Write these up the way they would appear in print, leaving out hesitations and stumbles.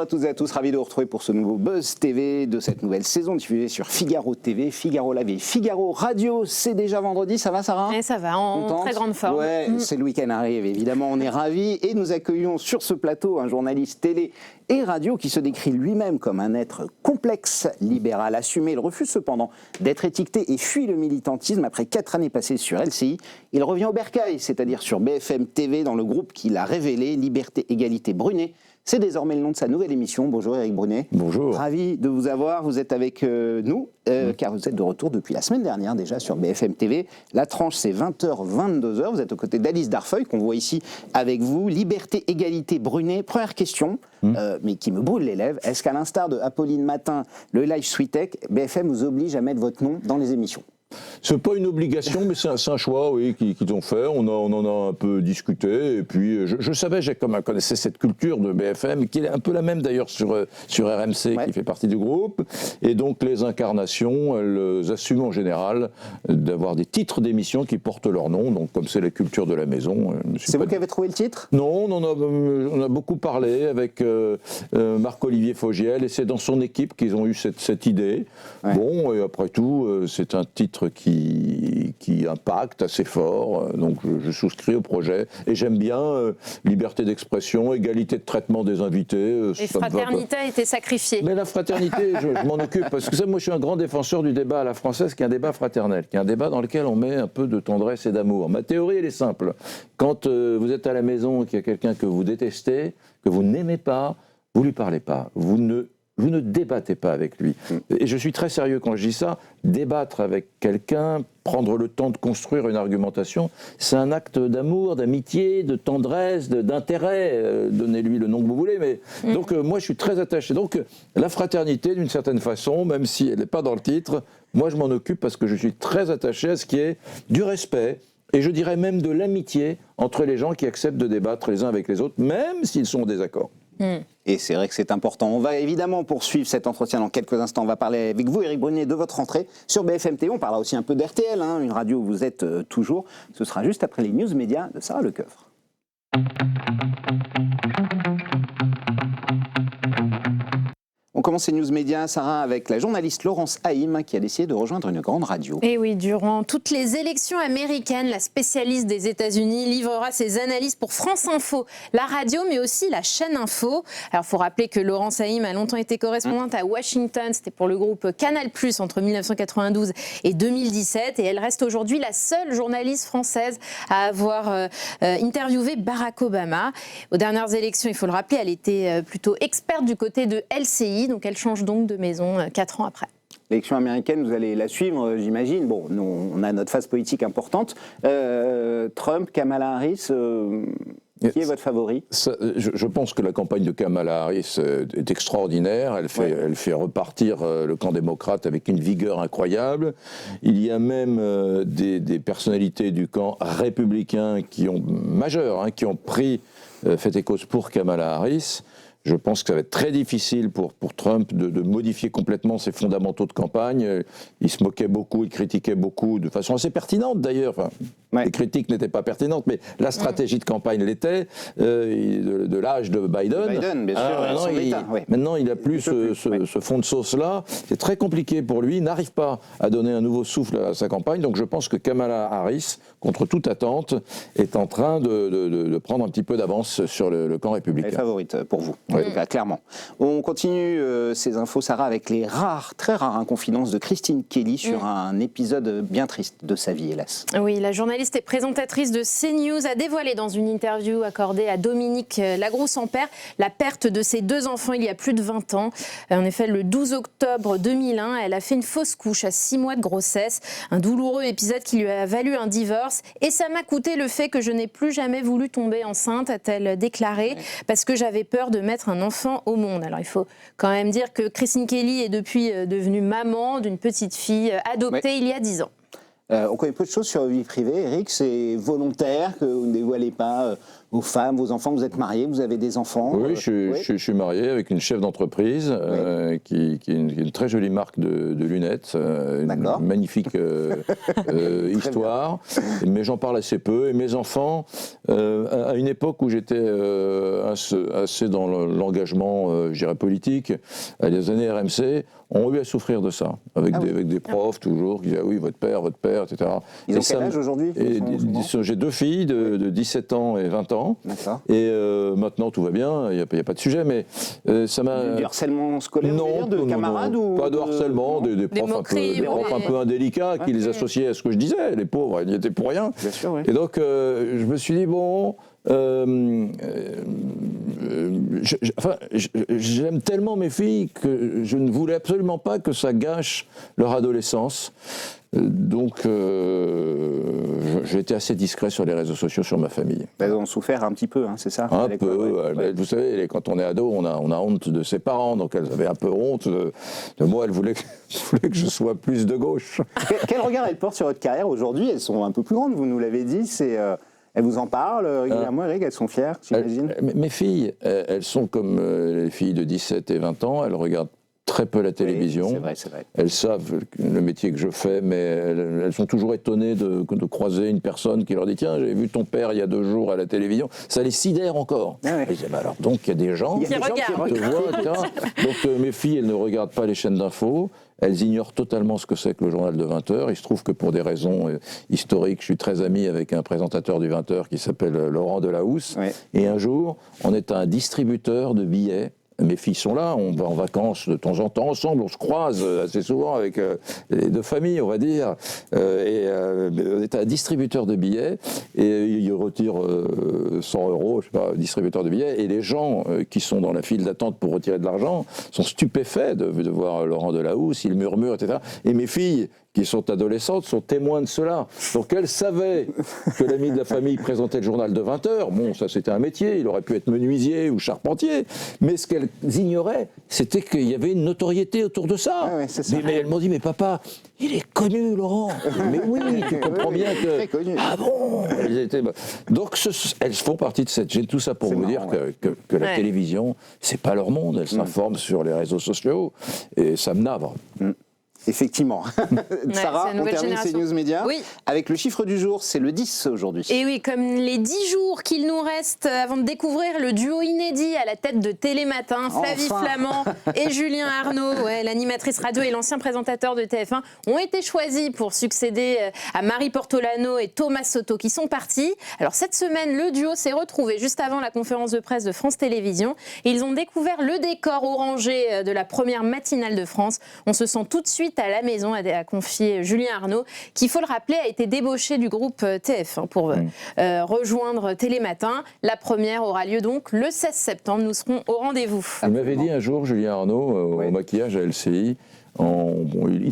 à toutes et à tous, ravi de vous retrouver pour ce nouveau Buzz TV de cette nouvelle saison diffusée sur Figaro TV, Figaro Live et Figaro Radio. C'est déjà vendredi, ça va Sarah ? Ça va, en très grande forme. Ouais, c'est le week-end arrive, évidemment, on est ravis et nous accueillons sur ce plateau un journaliste télé et radio qui se décrit lui-même comme un être complexe, libéral, assumé. Il refuse cependant d'être étiqueté et fuit le militantisme après 4 années passées sur LCI. Il revient au bercail, c'est-à-dire sur BFM TV dans le groupe qu'il a révélé, Liberté, Égalité, Brunet. C'est désormais le nom de sa nouvelle émission. Bonjour Éric Brunet. Bonjour. Ravi de vous avoir. Vous êtes avec nous, car vous êtes de retour depuis la semaine dernière déjà sur BFM TV. La tranche, c'est 20h, 22h. Vous êtes aux côtés d'Alice Darfeuille, qu'on voit ici avec vous. Liberté, Égalité, Brunet. Première question, mais qui me brûle les lèvres. Est-ce qu'à l'instar de Apolline Matin, le Live Sweetech, BFM vous oblige à mettre votre nom dans les émissions ? C'est pas une obligation, mais c'est un choix, oui, qu'ils ont fait. On en a un peu discuté, et puis je savais, j'ai comme connaissais cette culture de BFM, qui est un peu la même d'ailleurs sur RMC, qui fait partie du groupe. Et donc les incarnations, elles assument en général d'avoir des titres d'émissions qui portent leur nom. Donc comme c'est la culture de la maison. C'est vous qui avez trouvé le titre ? Non, on a beaucoup parlé avec Marc-Olivier Fogiel, et c'est dans son équipe qu'ils ont eu cette idée. Ouais. Bon, et après tout, c'est un titre qui impacte assez fort, donc je souscris au projet et j'aime bien liberté d'expression, égalité de traitement des invités. Et fraternité a été sacrifiée. Mais la fraternité, je m'en occupe, parce que ça, moi je suis un grand défenseur du débat à la française, qui est un débat fraternel, qui est un débat dans lequel on met un peu de tendresse et d'amour. Ma théorie, elle est simple. Quand vous êtes à la maison et qu'il y a quelqu'un que vous détestez, que vous n'aimez pas, vous lui parlez pas. Vous ne débattez pas avec lui. Et je suis très sérieux quand je dis ça. Débattre avec quelqu'un, prendre le temps de construire une argumentation, c'est un acte d'amour, d'amitié, de tendresse, d'intérêt. Donnez-lui le nom que vous voulez. Mais donc moi, je suis très attaché. Donc la fraternité, d'une certaine façon, même si elle n'est pas dans le titre, moi, je m'en occupe parce que je suis très attaché à ce qui est du respect. Et je dirais même de l'amitié entre les gens qui acceptent de débattre les uns avec les autres, même s'ils sont en désaccord. Et c'est vrai que c'est important. On va évidemment poursuivre cet entretien dans quelques instants. On va parler avec vous, Éric Brunet, de votre entrée sur BFM TV. On parlera aussi un peu d'RTL, une radio où vous êtes toujours. Ce sera juste après les news médias de Sarah Lecoeuvre. On commence ces news médias, Sarah, avec la journaliste Laurence Haïm qui a décidé de rejoindre une grande radio. Et oui, durant toutes les élections américaines, la spécialiste des États-Unis livrera ses analyses pour France Info, la radio, mais aussi la chaîne Info. Alors, il faut rappeler que Laurence Haïm a longtemps été correspondante à Washington. C'était pour le groupe Canal+, entre 1992 et 2017. Et elle reste aujourd'hui la seule journaliste française à avoir interviewé Barack Obama. Aux dernières élections, il faut le rappeler, elle était plutôt experte du côté de LCI. Donc elle change donc de maison 4 ans après. L'élection américaine, vous allez la suivre, j'imagine. Bon, nous, on a notre phase politique importante. Trump, Kamala Harris, qui est votre favori ? Je pense que la campagne de Kamala Harris est extraordinaire. Elle fait repartir le camp démocrate avec une vigueur incroyable. Il y a même des personnalités du camp républicain majeures, qui ont fait et cause pour Kamala Harris. Je pense que ça va être très difficile pour Trump de modifier complètement ses fondamentaux de campagne. Il se moquait beaucoup, il critiquait beaucoup, de façon assez pertinente d'ailleurs. Enfin, les critiques n'étaient pas pertinentes, mais la stratégie de campagne l'était, de l'âge de Biden. Biden, bien sûr. Maintenant, il n'a plus ce fond de sauce-là. C'est très compliqué pour lui. Il n'arrive pas à donner un nouveau souffle à sa campagne. Donc je pense que Kamala Harris, contre toute attente, est en train de prendre un petit peu d'avance sur le camp républicain. Elle est favorite pour vous. Oui, clairement. On continue ces infos, Sarah, avec les très rares confidences de Christine Kelly sur un épisode bien triste de sa vie, hélas. Oui, la journaliste et présentatrice de CNews a dévoilé dans une interview accordée à Dominique Lagroux-Sampère la perte de ses 2 enfants il y a plus de 20 ans. En effet, le 12 octobre 2001, elle a fait une fausse couche à 6 mois de grossesse. Un douloureux épisode qui lui a valu un divorce. Et ça m'a coûté le fait que je n'ai plus jamais voulu tomber enceinte, a-t-elle déclaré, parce que j'avais peur de mettre un enfant au monde. Alors il faut quand même dire que Christine Kelly est depuis devenue maman d'une petite fille adoptée il y a 10 ans. On connaît peu de choses sur la vie privée, Eric, c'est volontaire que vous ne dévoilez pas vos femmes, vos enfants, vous êtes mariés, vous avez des enfants? Oui, je suis marié avec une chef d'entreprise qui est une très jolie marque de lunettes, une magnifique histoire, mais j'en parle assez peu. Et mes enfants, à une époque où j'étais assez dans l'engagement, je dirais, politique, à les années RMC, ont eu à souffrir de ça, avec des profs toujours, qui disaient oui, votre père, etc. Ils ont quel âge aujourd'hui? J'ai 2 filles de 17 ans et 20 ans. Et maintenant tout va bien, il n'y a pas de sujet, mais ça m'a... Du harcèlement scolaire, de camarades ou pas de harcèlement, des profs un peu indélicats qui les associaient à ce que je disais, les pauvres, ils n'y étaient pour rien. Bien sûr, oui. Et donc je me suis dit, bon... j'aime tellement mes filles que je ne voulais absolument pas que ça gâche leur adolescence. Donc, j'ai été assez discret sur les réseaux sociaux, sur ma famille. Elles ont souffert un petit peu, hein, c'est ça? Un peu. Vous savez, quand on est ado, on a honte de ses parents, donc elles avaient un peu honte de moi. Elles voulaient que je sois plus de gauche. Quel regard elles portent sur votre carrière aujourd'hui? Elles sont un peu plus grandes, vous nous l'avez dit. Elles vous en parlent régulièrement, Eric? Elles sont fières, j'imagine? Mes filles, elles sont comme les filles de 17 et 20 ans. Elles regardent très peu la télévision. Oui, c'est vrai. Elles savent le métier que je fais, mais elles sont toujours étonnées de croiser une personne qui leur dit « Tiens, j'ai vu ton père il y a 2 jours à la télévision ». Ça les sidère encore. Et je dis « Alors, donc, il y a des gens qui te voient, etc. » Donc, mes filles, elles ne regardent pas les chaînes d'infos. Elles ignorent totalement ce que c'est que le journal de 20 heures. Il se trouve que pour des raisons historiques, je suis très ami avec un présentateur du 20 heures qui s'appelle Laurent Delahousse. Oui. Et un jour, on est un distributeur de billets. Mes filles sont là, on va en vacances de temps en temps ensemble, on se croise assez souvent avec les 2 familles, on va dire. On est un distributeur de billets et il retire 100 €, je sais pas, distributeur de billets. Et les gens qui sont dans la file d'attente pour retirer de l'argent sont stupéfaits de voir Laurent Delahousse, il murmure, etc. Et mes filles, qui sont adolescentes, sont témoins de cela. Donc elles savaient que l'ami de la famille présentait le journal de 20 heures. Bon, ça c'était un métier, il aurait pu être menuisier ou charpentier. Mais ce qu'elles ignoraient, c'était qu'il y avait une notoriété autour de ça. Ah ouais, c'est ça. Mais elles m'ont dit, mais papa, il est connu, Laurent. Mais oui, tu comprends bien que... Très connu. Ah bon? Donc elles font partie de cette... J'ai tout ça pour vous dire que la télévision, c'est pas leur monde. Elles s'informent sur les réseaux sociaux et ça me navre. Effectivement. Sarah, on termine ces news médias avec le chiffre du jour, c'est le 10 aujourd'hui. Et oui, comme les 10 jours qu'il nous reste avant de découvrir le duo inédit à la tête de Télématin, Flavie Flament et Julien Arnaud, l'animatrice radio et l'ancien présentateur de TF1, ont été choisis pour succéder à Marie Portolano et Thomas Soto qui sont partis. Alors cette semaine, le duo s'est retrouvé juste avant la conférence de presse de France Télévisions et ils ont découvert le décor orangé de la première matinale de France. On se sent tout de suite à la maison, a confié Julien Arnaud, qui, il faut le rappeler, a été débauché du groupe TF1 pour rejoindre Télématin. La première aura lieu donc le 16 septembre. Nous serons au rendez-vous. Il m'avait dit un jour, Julien Arnaud, au maquillage à LCI,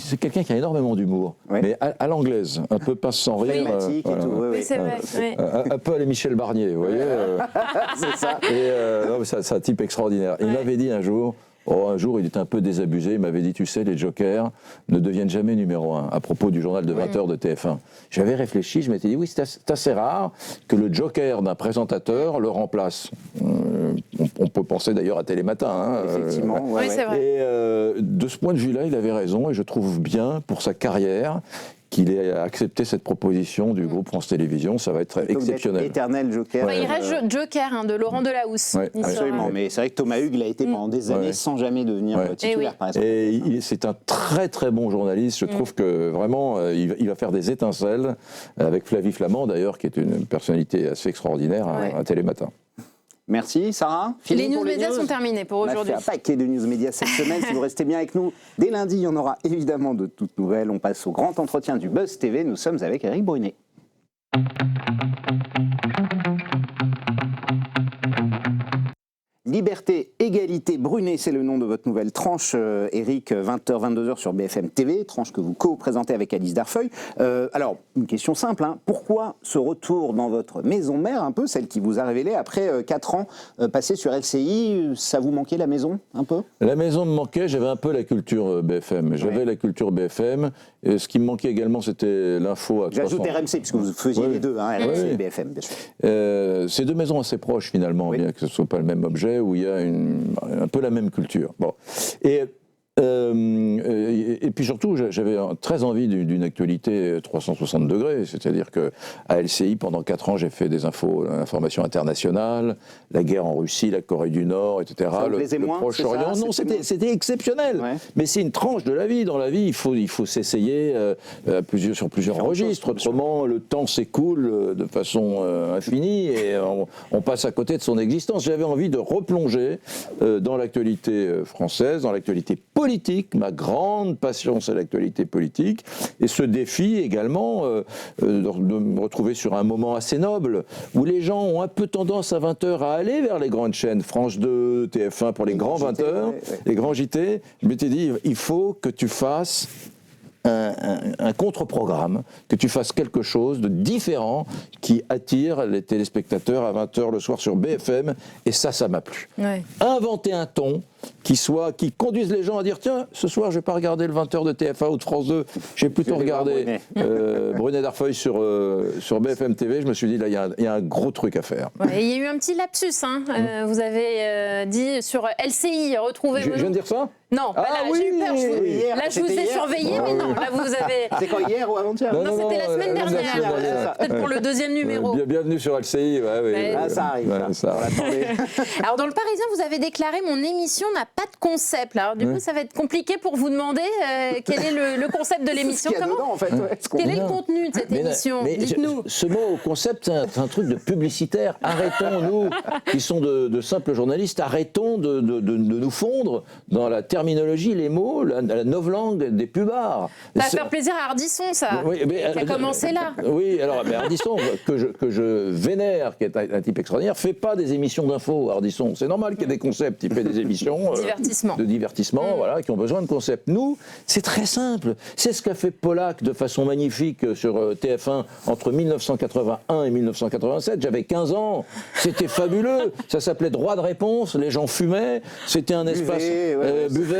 c'est quelqu'un qui a énormément d'humour, mais à l'anglaise, un peu passe sans rire. Et tout, c'est vrai. Un peu à la Michel Barnier, vous voyez. C'est ça. C'est un type extraordinaire. Il m'avait dit un jour... un jour, il était un peu désabusé. Il m'avait dit, tu sais, les jokers ne deviennent jamais numéro 1, à propos du journal de 20 heures de TF1. J'avais réfléchi, je m'étais dit, oui, c'est assez rare que le joker d'un présentateur le remplace. On peut penser d'ailleurs à Télématin. Effectivement, oui, c'est vrai. Et de ce point de vue-là, il avait raison, et je trouve bien, pour sa carrière, qu'il ait accepté cette proposition du groupe France Télévisions. Ça va être exceptionnel. Éternel Joker. Il reste Joker de Laurent Delahousse. Absolument, mais c'est vrai que Thomas Hugues l'a été pendant des années sans jamais devenir titulaire, par exemple. Et c'est un très très bon journaliste. Je trouve que vraiment, il va faire des étincelles avec Flavie Flament, d'ailleurs, qui est une personnalité assez extraordinaire à Télématin. Merci Sarah. Les news médias sont terminées pour aujourd'hui. On a fait un paquet de news médias cette semaine. Si vous restez bien avec nous, dès lundi, il y en aura évidemment de toutes nouvelles. On passe au grand entretien du Buzz TV. Nous sommes avec Eric Brunet. Liberté, égalité. Égalité Brunet, c'est le nom de votre nouvelle tranche, Éric, 20h, 22h sur BFM TV, tranche que vous co-présentez avec Alice Darfeuille. Alors, une question simple, hein. Pourquoi ce retour dans votre maison mère, un peu, celle qui vous a révélé après 4 ans passés sur LCI, ça vous manquait la maison, un peu? La maison me manquait, j'avais un peu la culture BFM. J'avais la culture BFM, et ce qui me manquait également, c'était l'info à 300. J'ajoute RMC, puisque vous faisiez les deux, hein, RMC et BFM, bien sûr. C'est 2 maisons assez proches, finalement, bien que ce ne soit pas le même objet, où il y a un peu la même culture. Bon. Et puis surtout, j'avais très envie d'une actualité 360 degrés, c'est-à-dire qu'à LCI, pendant 4 ans, j'ai fait des informations internationales, la guerre en Russie, la Corée du Nord, etc. Ça vous plaisait moins, Proche-Orient. Non, c'était exceptionnel. Ouais. Mais c'est une tranche de la vie. Dans la vie, il faut s'essayer sur plusieurs registres. Autrement, le temps s'écoule de façon infinie et on passe à côté de son existence. J'avais envie de replonger dans l'actualité française, dans l'actualité politique. Ma grande passion, c'est l'actualité politique. Et ce défi également de me retrouver sur un moment assez noble où les gens ont un peu tendance à 20h à aller vers les grandes chaînes, France 2, TF1 pour les grands 20h, les grands JT. Je m'étais dit, il faut que tu fasses un contre-programme, que tu fasses quelque chose de différent qui attire les téléspectateurs à 20h le soir sur BFM, et ça m'a plu. Ouais. Inventer un ton qui conduise les gens à dire, tiens, ce soir je vais pas regarder le 20h de TF1 ou de France 2, j'ai plutôt regardé Brunet Darfeuille sur BFM TV. Je me suis dit, là, il y a un gros truc à faire. Ouais, il y a eu un petit lapsus, hein. Vous avez dit sur LCI, retrouvez... Je viens de dire ça? Non, là, j'ai eu peur. Là, je vous ai surveillé, mais non, là, vous avez... C'est quand, hier ou avant-hier? Non, c'était la semaine dernière. Peut-être pour le 2e numéro. Bienvenue sur LCI. Ça arrive. Ça. Alors, dans Le Parisien, vous avez déclaré, mon émission n'a pas de concept. Alors, du coup, ça va être compliqué pour vous demander quel est le concept de l'émission. Quel est le contenu de cette émission? Dites-nous. Ce mot concept, c'est un truc de publicitaire. Arrêtons, nous, qui sont de simples journalistes, arrêtons de nous fondre dans la terminologie, les mots, la novlangue des pubards. Ça va faire plaisir à Ardisson, ça. Oui, qui a commencé là. Oui, alors Ardisson, que je vénère, qui est un type extraordinaire, fait pas des émissions d'infos, Ardisson. C'est normal qu'il y ait des concepts. Il fait des émissions de divertissement, voilà, qui ont besoin de concepts. Nous, c'est très simple. C'est ce qu'a fait Pollack de façon magnifique sur TF1 entre 1981 et 1987. J'avais 15 ans. C'était fabuleux. Ça s'appelait Droit de réponse. Les gens fumaient. C'était un espace...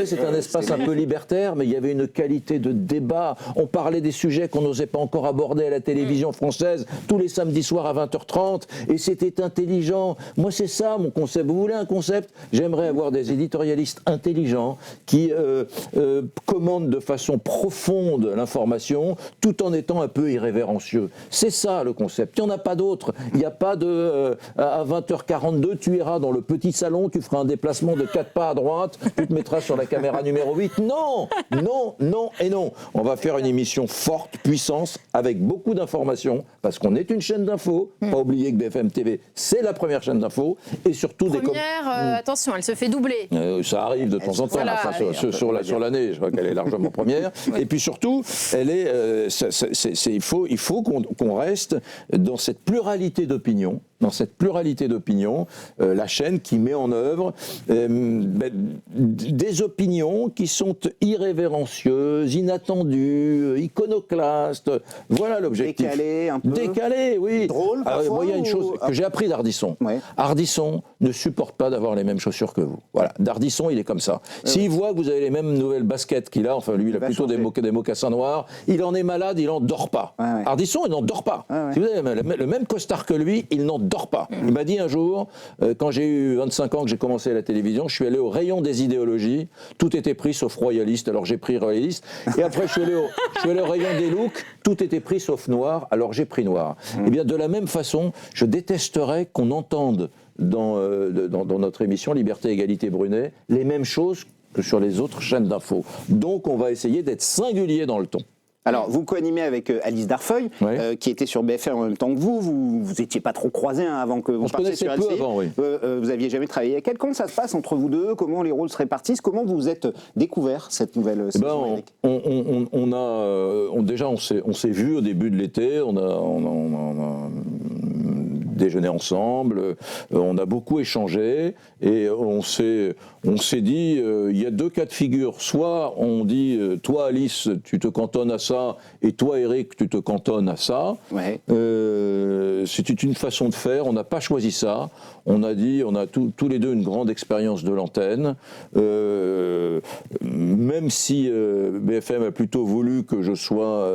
C'était un espace un peu libertaire, mais il y avait une qualité de débat. On parlait des sujets qu'on n'osait pas encore aborder à la télévision française tous les samedis soirs à 20h30, et c'était intelligent. Moi, c'est ça mon concept. Vous voulez un concept? J'aimerais avoir des éditorialistes intelligents qui commandent de façon profonde l'information, tout en étant un peu irrévérencieux. C'est ça le concept. Il n'y en a pas d'autre. Il n'y a pas de à 20h42, tu iras dans le petit salon, tu feras un déplacement de 4 pas à droite, tu te mettras sur la caméra numéro 8. Non, non, non et non. On va faire une émission forte, puissance, avec beaucoup d'informations, parce qu'on est une chaîne d'infos. Pas oublier que BFM TV, c'est la première chaîne d'infos, et surtout attention, elle se fait doubler. Ça arrive de temps en temps, voilà, sur l'année, je crois qu'elle est largement première. Et puis surtout, elle est, il faut qu'on reste dans cette pluralité d'opinions. La chaîne qui met en œuvre des opinions qui sont irrévérencieuses, inattendues, iconoclastes. Voilà l'objectif. Décalé un peu. Décalé, oui. Drôle, parfois. Moi, il y a une chose que j'ai appris d'Ardisson. Ouais. Ardisson ne supporte pas d'avoir les mêmes chaussures que vous. Voilà. D'Ardisson, il est comme ça. S'il voit que vous avez les mêmes nouvelles baskets qu'il a, enfin lui, il a plutôt des mocassins noirs, il en est malade, il n'en dort pas. Ouais. Ardisson, il n'en dort pas. Si vous avez le même costard que lui, il n'en dort pas. Il m'a dit un jour, quand j'ai eu 25 ans, que j'ai commencé à la télévision, je suis allé au rayon des idéologies, tout était pris sauf royaliste, alors j'ai pris royaliste, et après je suis allé au rayon des looks, tout était pris sauf noir, alors j'ai pris noir. Et bien de la même façon, je détesterais qu'on entende dans notre émission Liberté, Égalité, Brunet, les mêmes choses que sur les autres chaînes d'infos. Donc on va essayer d'être singulier dans le ton. Alors, vous co-animez avec Alice Darfeuille, qui était sur BFM en même temps que vous. Vous étiez pas trop croisés avant que vous partiez sur LCI. Avant, oui. Vous aviez jamais travaillé avec elle. Comment ça se passe entre vous deux? Comment les rôles se répartissent? Comment vous vous êtes découvert cette nouvelle saison? Déjà, on s'est vus au début de l'été. On a déjeuné ensemble, on a beaucoup échangé et on s'est dit, il y a deux cas de figure. Soit on dit, toi Alice, tu te cantonnes à ça, et toi Eric, tu te cantonnes à ça. Ouais. C'était une façon de faire, on n'a pas choisi ça. On a dit, on a tous les deux une grande expérience de l'antenne. Même si BFM a plutôt voulu que je sois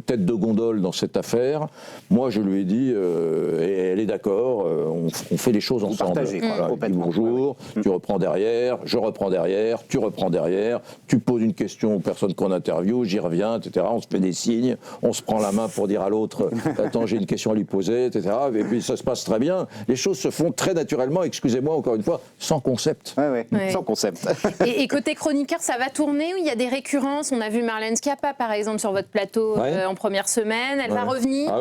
tête de gondole dans cette affaire, moi je lui ai dit, et elle est d'accord, on fait les choses ensemble. Partagez, Voilà, il dit complètement. bonjour, tu reprends derrière, je reprends derrière, tu reprends derrière, tu poses une question aux personnes qu'on interviewe, j'y reviens, etc. On se fait des signes, on se prend la main pour dire à l'autre, attends, j'ai une question à lui poser, etc. Et puis ça se passe très bien. Les choses se font très naturellement, excusez-moi encore une fois, sans concept. Ouais. Ouais. Sans concept. Et côté chroniqueur, ça va tourner ou il y a des récurrences? On a vu Marlène Schiappa, par exemple, sur votre plateau Ouais. en première semaine. Elle va revenir?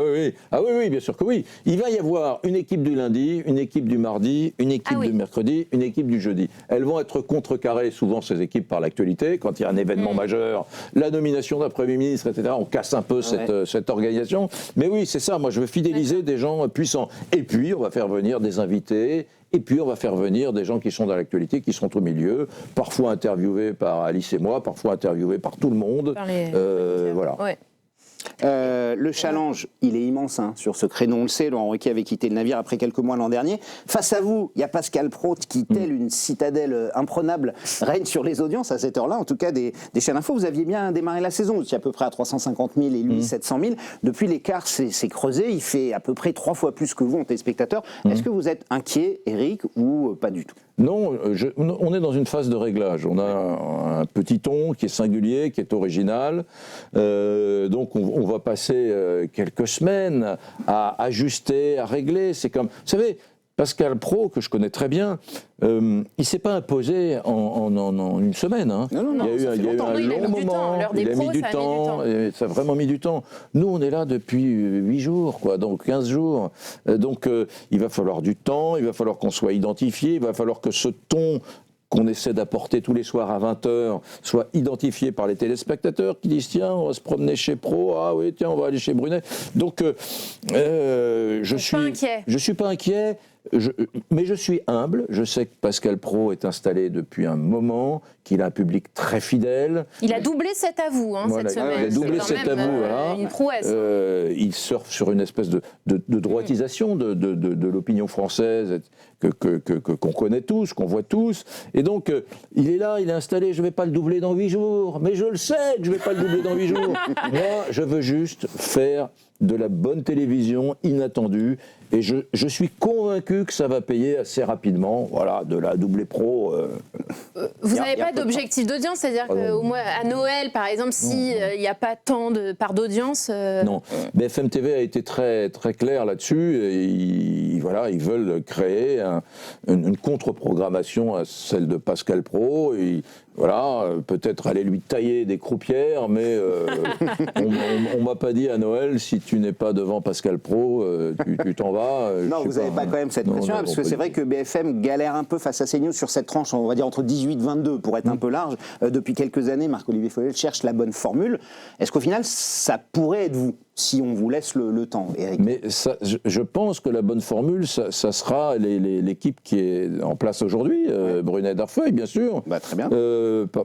Ah oui, bien sûr que oui. Il va y avoir une équipe du lundi, une équipe du mardi, une équipe du mercredi, une équipe du jeudi. Elles vont être contrecarrées, souvent ces équipes, par l'actualité. Quand il y a un événement majeur, la nomination d'un Premier ministre, etc., on casse un peu cette organisation. Mais oui, c'est ça. Moi, je veux fidéliser des gens puissants. Et puis, on va faire venir des invités. Et puis, on va faire venir des gens qui sont dans l'actualité, qui sont au milieu, parfois interviewés par Alice et moi, parfois interviewés par tout le monde. Voilà. Ouais. Le challenge, il est immense sur ce créneau, on le sait. Laurent Ruquier avait quitté le navire après quelques mois l'an dernier. Face à vous, il y a Pascal Praud qui, telle une citadelle imprenable, règne sur les audiences à cette heure-là, en tout cas des chaînes info. Vous aviez bien démarré la saison, vous étiez à peu près à 350 000 et lui 700 000. Depuis, l'écart s'est creusé, il fait à peu près 3 fois plus que vous en téléspectateurs. Est-ce que vous êtes inquiet, Eric, ou pas du tout? Non, on est dans une phase de réglage. On a un petit ton qui est singulier, qui est original. Donc on va passer quelques semaines à ajuster, à régler. C'est comme, vous savez, Pascal Praud, que je connais très bien, il ne s'est pas imposé en une semaine. Hein. Non, il y a eu un long moment, il a mis du temps, et ça a vraiment mis du temps. Nous, on est là depuis 8 jours, quoi, donc 15 jours. Donc il va falloir du temps, il va falloir qu'on soit identifié, il va falloir que ce ton qu'on essaie d'apporter tous les soirs à 20h soit identifié par les téléspectateurs qui disent tiens, on va se promener chez Praud, ah oui, tiens, on va aller chez Brunet. Donc je suis pas inquiet. Mais je suis humble, je sais que Pascal Praud est installé depuis un moment, qu'il a un public très fidèle. Il a doublé cet avou cette semaine. Il a doublé cet avou, voilà. Une prouesse. Il surfe sur une espèce de droitisation de l'opinion française qu'on connaît tous, qu'on voit tous. Et donc, il est là, il est installé, je ne vais pas le doubler dans 8 jours, mais je le sais que je ne vais pas le doubler dans 8 jours. Moi, je veux juste faire de la bonne télévision inattendue. Et je suis convaincu que ça va payer assez rapidement, voilà, de la doublée pro. Vous n'avez pas d'objectif d'audience, c'est-à-dire qu'au moins à Noël, par exemple, s'il n'y a pas tant de part d'audience. Non, BFM TV a été très très clair là-dessus. Et ils veulent créer une contre-programmation à celle de Pascal Praud. Et, voilà, peut-être aller lui tailler des croupières, mais on m'a pas dit à Noël, si tu n'es pas devant Pascal Praud, tu t'en vas. Non, vous n'avez pas quand même cette pression, parce que c'est vrai que BFM galère un peu face à CNews sur cette tranche, on va dire entre 18 et 22, pour être un peu large. Depuis quelques années, Marc-Olivier Follel cherche la bonne formule. Est-ce qu'au final, ça pourrait être vous, si on vous laisse le temps, Eric? Mais ça, je pense que la bonne formule, ça sera l'équipe qui est en place aujourd'hui, Brunet Darfeuille, bien sûr. Bah, très bien.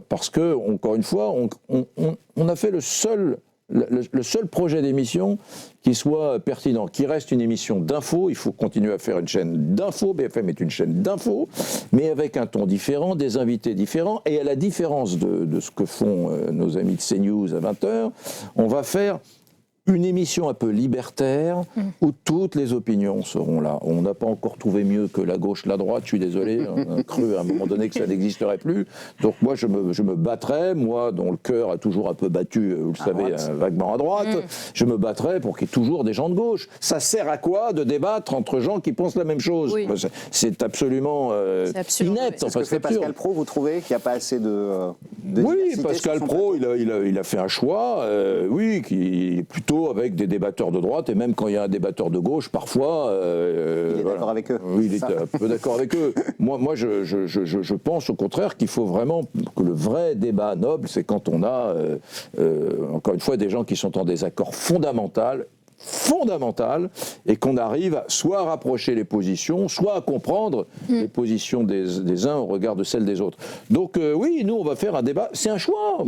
Parce que, encore une fois, on a fait le seul projet d'émission qui soit pertinent, qui reste une émission d'info. Il faut continuer à faire une chaîne d'info. BFM est une chaîne d'info, mais avec un ton différent, des invités différents. Et à la différence de ce que font nos amis de CNews à 20h, on va faire une émission un peu libertaire où toutes les opinions seront là. On n'a pas encore trouvé mieux que la gauche, la droite, je suis désolé, on a cru à un moment donné que ça n'existerait plus. Donc moi je me battrai, moi dont le cœur a toujours un peu battu, vous le savez, vaguement à droite, je me battrai pour qu'il y ait toujours des gens de gauche. Ça sert à quoi de débattre entre gens qui pensent la même chose? C'est absolument inepte. Est-ce que fait Pascal Praud, vous trouvez qu'il n'y a pas assez de oui, Pascal Praud, il a fait un choix, qui est plutôt avec des débatteurs de droite, et même quand il y a un débatteur de gauche, parfois... il est d'accord avec eux. Oui, il est un peu d'accord avec eux. Moi je pense au contraire qu'il faut vraiment que le vrai débat noble, c'est quand on a, encore une fois, des gens qui sont en désaccord fondamental, fondamentale et qu'on arrive à soit à rapprocher les positions, soit à comprendre les positions des uns au regard de celles des autres. Donc oui, nous on va faire un débat, c'est un choix,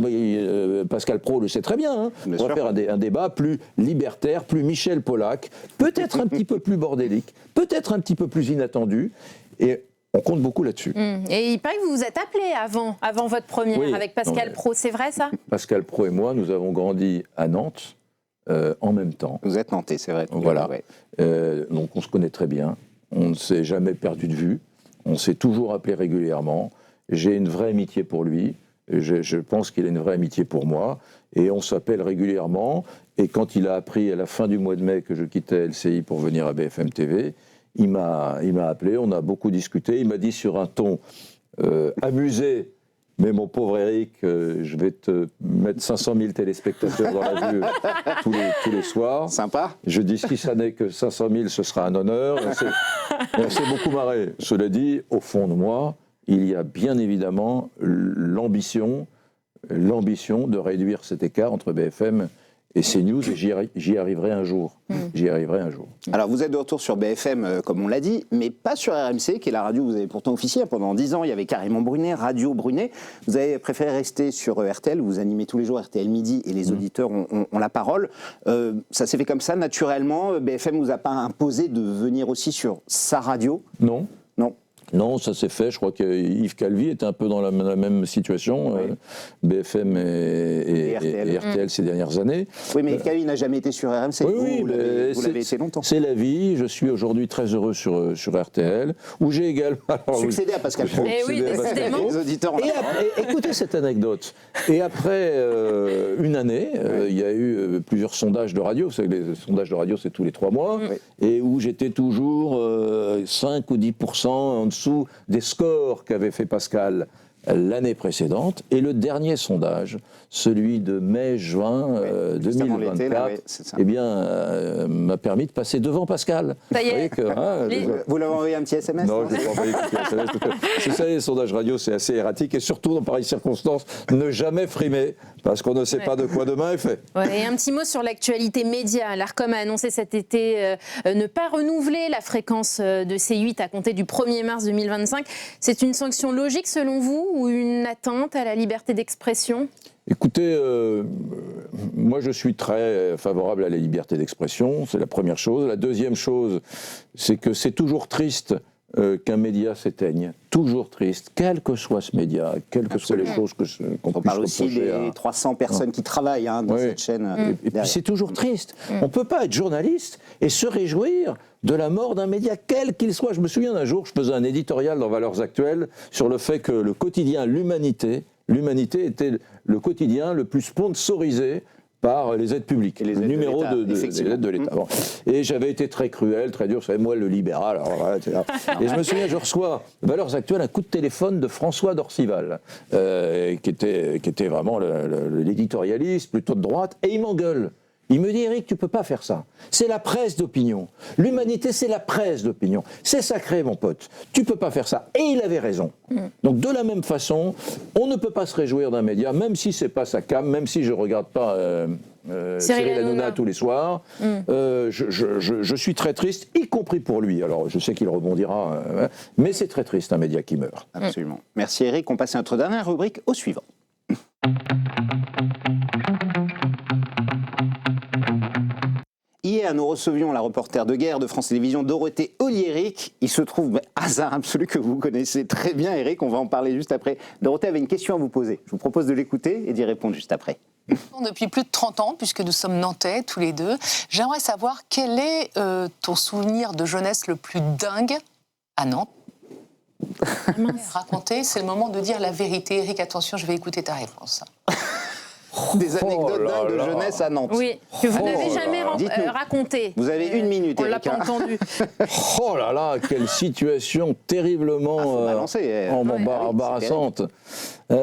Pascal Praud le sait très bien, hein. On va faire un débat plus libertaire, plus Michel Polac, peut-être un petit peu plus bordélique, peut-être un petit peu plus inattendu, et on compte beaucoup là-dessus. Et il paraît que vous vous êtes appelé avant votre première avec Pascal Praud, c'est vrai ça? Pascal Praud et moi, nous avons grandi à Nantes en même temps. Vous êtes nantais, c'est vrai. Voilà. Ouais. Donc on se connaît très bien, on ne s'est jamais perdu de vue, on s'est toujours appelé régulièrement. J'ai une vraie amitié pour lui, je pense qu'il a une vraie amitié pour moi, et on s'appelle régulièrement. Et quand il a appris à la fin du mois de mai que je quittais LCI pour venir à BFM TV, il m'a appelé, on a beaucoup discuté, il m'a dit sur un ton amusé, mais mon pauvre Eric, je vais te mettre 500 000 téléspectateurs dans la vue tous les soirs. Sympa. Je dis si ça n'est que 500 000, ce sera un honneur. On s'est beaucoup marré. Cela dit, au fond de moi, il y a bien évidemment l'ambition de réduire cet écart entre BFM et CNews, et j'y arriverai un jour. J'y arriverai un jour. Alors, vous êtes de retour sur BFM, comme on l'a dit, mais pas sur RMC, qui est la radio où vous avez pourtant officié. Pendant 10 ans, il y avait carrément Brunet, Radio Brunet. Vous avez préféré rester sur RTL, où vous animez tous les jours RTL Midi, et les auditeurs ont la parole. Ça s'est fait comme ça, naturellement. BFM ne vous a pas imposé de venir aussi sur sa radio? Non. Non. Non, ça s'est fait. Je crois que Yves Calvi était un peu dans la même situation, Oui. BFM et RTL ces dernières années. Oui, mais Yves Calvi n'a jamais été sur RMC. Oui, vous l'avez été longtemps. C'est la vie. Je suis aujourd'hui très heureux sur RTL, où j'ai également Succédé à Pascal Praud. Eh oui, décidément. Les auditeurs. Écoutez cette anecdote. Et après une année, il y a eu plusieurs sondages de radio. Vous savez que les sondages de radio, c'est tous les 3 mois, et où j'étais toujours 5 ou 10% en dessous des scores qu'avait fait Pascal l'année précédente. Et le dernier sondage, celui de mai-juin 2024, eh bien, m'a permis de passer devant Pascal. Ça y est. Vous l'avez envoyé un petit SMS? Non, je ne l'ai pas envoyé un petit SMS. Vous savez, les sondages radio, c'est assez erratique. Et surtout, dans pareilles circonstances, ne jamais frimer, parce qu'on ne sait pas de quoi demain est fait. Ouais, et un petit mot sur l'actualité média. L'ARCOM a annoncé cet été ne pas renouveler la fréquence de C8 à compter du 1er mars 2025. C'est une sanction logique selon vous ou une atteinte à la liberté d'expression? Écoutez, moi je suis très favorable à la liberté d'expression, c'est la première chose. La deuxième chose, c'est que c'est toujours triste qu'un média s'éteigne. Toujours triste, quel que soit ce média, quelles que soient les choses qu'on puisse reprocher. On parle aussi des 300 personnes qui travaillent dans cette chaîne. Et puis c'est toujours triste. On ne peut pas être journaliste et se réjouir de la mort d'un média, quel qu'il soit. Je me souviens d'un jour, je faisais un éditorial dans Valeurs Actuelles sur le fait que le quotidien L'Humanité était le quotidien le plus sponsorisé par les aides publiques, le numéro des aides de l'État. Bon. Et j'avais été très cruel, très dur, vous savez, moi le libéral, alors voilà, etc. Et je me souviens, je reçois Valeurs Actuelles un coup de téléphone de François d'Orcival, qui était vraiment l'éditorialiste, plutôt de droite, et il m'engueule. Il me dit, Eric, tu peux pas faire ça. C'est la presse d'opinion. L'Humanité, c'est la presse d'opinion. C'est sacré, mon pote. Tu peux pas faire ça. Et il avait raison. Donc, de la même façon, on ne peut pas se réjouir d'un média, même si c'est pas sa cam, même si je regarde pas Cyril Hanouna tous les soirs. Je suis très triste, y compris pour lui. Alors, je sais qu'il rebondira, mais c'est très triste, un média qui meurt. Absolument. Merci, Eric. On passe à notre dernière rubrique, au suivant. Hier, nous recevions la reporter de guerre de France Télévisions, Dorothée Oliéric. Il se trouve, hasard absolu que vous connaissez très bien, Eric, on va en parler juste après. Dorothée avait une question à vous poser. Je vous propose de l'écouter et d'y répondre juste après. Depuis plus de 30 ans, puisque nous sommes nantais tous les deux, j'aimerais savoir quel est ton souvenir de jeunesse le plus dingue à Nantes. Raconter, c'est le moment de dire la vérité. Eric, attention, je vais écouter ta réponse. Des anecdotes dingues de jeunesse à Nantes. Oui, que vous n'avez jamais raconté. Vous avez 1 minute, on ne l'a Eric, pas entendu. Oh là là, quelle situation terriblement embarrassante. Oh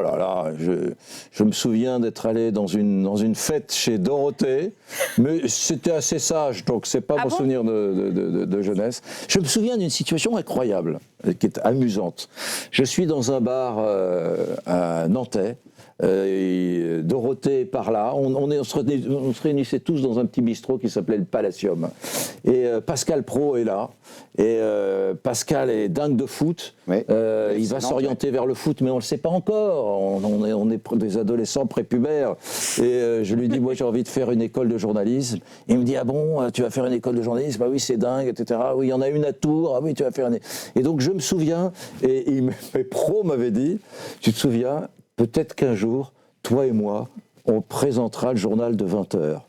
là là, je me souviens d'être allé dans une fête chez Dorothée, mais c'était assez sage, donc c'est pas mon souvenir de jeunesse. Je me souviens d'une situation incroyable, qui est amusante. Je suis dans un bar à Nantais, Dorothée par là. On se réunissait tous dans un petit bistrot qui s'appelait le Palacium. Et Pascal Praud est là. Et Pascal est dingue de foot. Oui. Il va s'orienter vers le foot, mais on ne le sait pas encore. On est des adolescents prépubères. Et je lui dis, moi j'ai envie de faire une école de journalisme. Il me dit, ah bon, tu vas faire une école de journalisme? Bah oui, c'est dingue, etc. Oui, il y en a une à Tours. Ah oui, tu vas faire une... Et donc je me souviens, et Pro m'avait dit, tu te souviens, peut-être qu'un jour, toi et moi, on présentera le journal de 20h.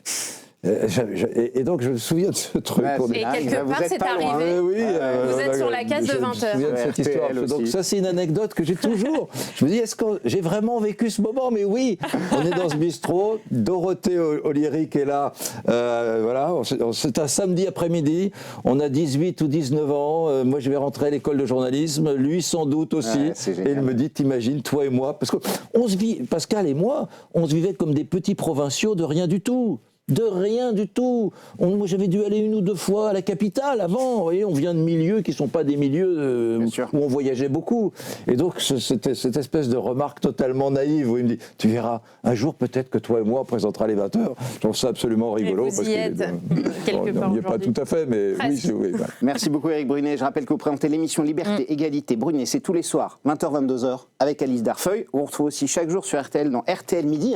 Et donc je me souviens de ce truc. Et quelque part c'est arrivé. Vous êtes sur la case de 20h. Je me souviens de cette histoire. Donc ça c'est une anecdote que j'ai toujours. Je me dis, est-ce que j'ai vraiment vécu ce moment? Mais oui, on est dans ce bistrot, Dorothée Oliéric est là, voilà, c'est un samedi après-midi, on a 18 ou 19 ans, moi je vais rentrer à l'école de journalisme, lui sans doute aussi, et il me dit, t'imagines, toi et moi, parce qu'on se vit, Pascal et moi, on se vivait comme des petits provinciaux de rien du tout. De rien du tout. Moi, j'avais dû aller une ou deux fois à la capitale avant. Vous voyez, on vient de milieux qui ne sont pas des milieux où on voyageait beaucoup. Et donc, c'était cette espèce de remarque totalement naïve où il me dit, tu verras, un jour peut-être que toi et moi on présentera les 20h. Je trouve ça absolument rigolo. Et vous y êtes quelque part on n'y est pas tout à fait, mais oui. Merci beaucoup Éric Brunet. Je rappelle que vous présentez l'émission Liberté, Égalité, Brunet. C'est tous les soirs, 20h, 22h, avec Alice Darfeuille. On retrouve aussi chaque jour sur RTL, dans RTL Midi.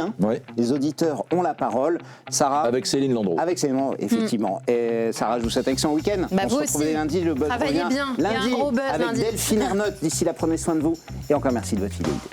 Les auditeurs ont la parole. Sarah. Avec Céline Landreau. Avec Céline Landreau, effectivement. Et Sarah, je vous souhaite un excellent week-end. On se retrouve lundi, le buzz Travaillez revient. bien. Il y a un gros buzz avec lundi. Delphine Ernotte. D'ici là, prenez soin de vous. Et encore merci de votre fidélité.